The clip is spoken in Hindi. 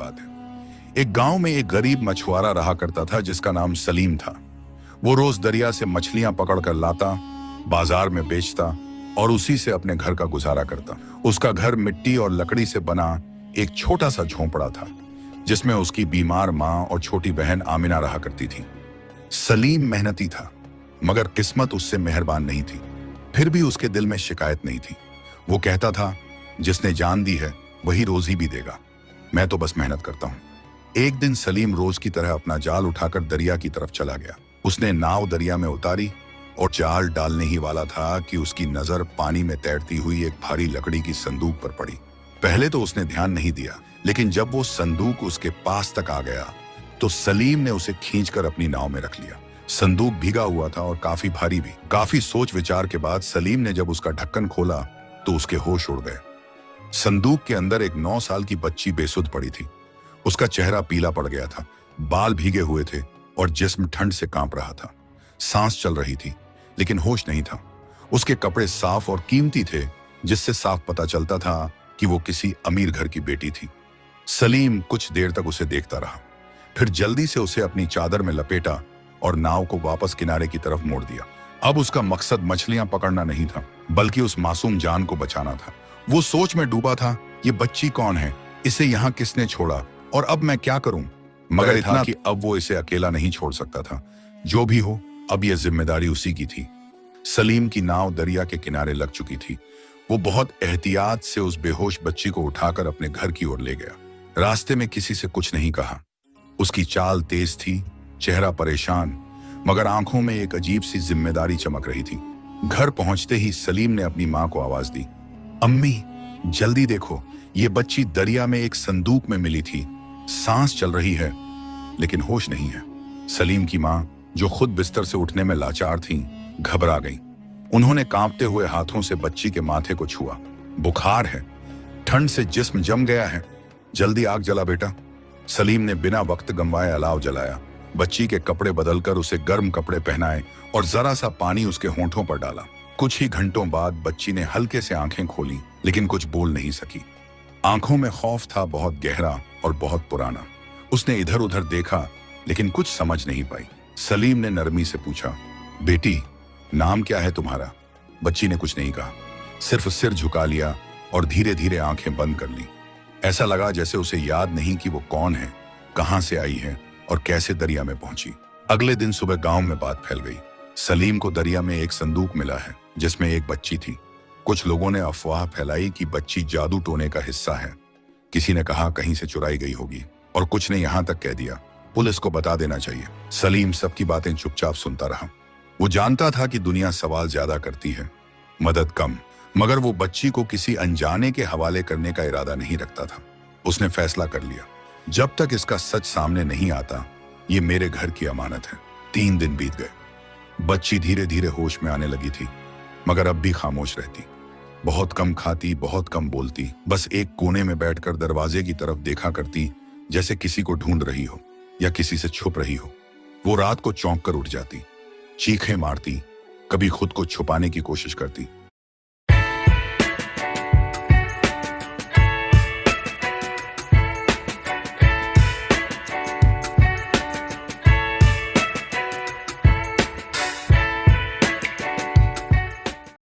बात है। एक गांव में एक गरीब मछुआरा रहा करता था जिसका नाम सलीम था। वो रोज दरिया से मछलियां पकड़कर लाता, बाजार में बेचता और उसी से अपने घर का गुजारा करता। उसका घर मिट्टी और लकड़ी से बना एक छोटा सा झोंपड़ा था जिसमें उसकी बीमार माँ और छोटी बहन आमिना रहा करती थी। सलीम मेहनती था मगर किस्मत उससे मेहरबान नहीं थी। फिर भी उसके दिल में शिकायत नहीं थी। वो कहता था, जिसने जान दी है वही रोजी भी देगा, मैं तो बस मेहनत करता हूँ। एक दिन सलीम रोज की तरह अपना जाल उठाकर दरिया की तरफ चला गया। उसने नाव दरिया में उतारी और जाल डालने ही वाला था कि उसकी नजर पानी में तैरती हुई एक भारी लकड़ी की संदूक पर पड़ी। पहले तो उसने ध्यान नहीं दिया, लेकिन जब वो संदूक उसके पास तक आ गया तो सलीम ने उसे खींचकर अपनी नाव में रख लिया। संदूक भीगा हुआ था और काफी भारी भी। काफी सोच विचार के बाद सलीम ने जब उसका ढक्कन खोला तो उसके होश उड़ गए। संदूक के अंदर एक 9 साल की बच्ची बेसुध पड़ी थी। उसका चेहरा पीला पड़ गया था, बाल भीगे हुए थे और जिस्म ठंड से कांप रहा था। सांस चल रही थी लेकिन होश नहीं था। उसके कपड़े साफ और कीमती थे जिससे साफ पता चलता था कि वो किसी अमीर घर की बेटी थी। सलीम कुछ देर तक उसे देखता रहा, फिर जल्दी से उसे अपनी चादर में लपेटा और नाव को वापस किनारे की तरफ मोड़ दिया। अब उसका मकसद मछलियां पकड़ना नहीं था बल्कि उस मासूम जान को बचाना था। वो सोच में डूबा था, ये बच्ची कौन है, इसे यहाँ किसने छोड़ा और अब मैं क्या करूं? मगर इतना कि अब वो इसे अकेला नहीं छोड़ सकता था। जो भी हो, अब यह जिम्मेदारी उसी की थी। सलीम की नाव दरिया के किनारे लग चुकी थी। वो बहुत एहतियात से उस बेहोश बच्ची को उठाकर अपने घर की ओर ले गया। रास्ते में किसी से कुछ नहीं कहा। उसकी चाल तेज थी, चेहरा परेशान, मगर आंखों में एक अजीब सी जिम्मेदारी चमक रही थी। घर पहुंचते ही सलीम ने अपनी मां को आवाज दी, अम्मी जल्दी देखो, ये बच्ची दरिया में एक संदूक में मिली थी। सांस चल रही है लेकिन होश नहीं है। सलीम की मां, जो खुद बिस्तर से उठने में लाचार थीं, घबरा गईं। उन्होंने कांपते हुए हाथों से बच्ची के माथे को छुआ। बुखार है, ठंड से जिस्म जम गया है, जल्दी आग जला बेटा। सलीम ने बिना वक्त गंवाए अलाव जलाया, बच्ची के कपड़े बदलकर उसे गर्म कपड़े पहनाए और जरा सा पानी उसके होंठों पर डाला। कुछ ही घंटों बाद बच्ची ने हल्के से आंखें खोली लेकिन कुछ बोल नहीं सकी। आंखों में खौफ था, बहुत गहरा और बहुत पुराना। उसने इधर उधर देखा लेकिन कुछ समझ नहीं पाई। सलीम ने नरमी से पूछा, बेटी नाम क्या है तुम्हारा? बच्ची ने कुछ नहीं कहा, सिर्फ सिर झुका लिया और धीरे धीरे आंखें बंद कर ली। ऐसा लगा जैसे उसे याद नहीं कि वो कौन है, कहां से आई है और कैसे दरिया में पहुंची। अगले दिन सुबह गांव में बात फैल गई। सलीम को दरिया में एक संदूक मिला है जिसमें एक बच्ची थी। कुछ लोगों ने अफवाह फैलाई कि बच्ची जादू टोने का हिस्सा है। किसी ने कहा कहीं से चुराई गई होगी और कुछ ने यहां तक कह दिया पुलिस को बता देना चाहिए। सलीम सबकी बातें चुपचाप सुनता रहा। वो जानता था कि दुनिया सवाल ज्यादा करती है, मदद कम, मगर वो बच्ची को किसी अनजाने के हवाले करने का इरादा नहीं रखता था। उसने फैसला कर लिया, जब तक इसका सच सामने नहीं आता ये मेरे घर की अमानत है। 3 दिन बीत गए। बच्ची धीरे धीरे होश में आने लगी थी मगर अब भी खामोश रहती। बहुत कम खाती, बहुत कम बोलती, बस एक कोने में बैठकर दरवाजे की तरफ देखा करती जैसे किसी को ढूंढ रही हो या किसी से छुप रही हो। वो रात को चौंक कर उठ जाती, चीखें मारती, कभी खुद को छुपाने की कोशिश करती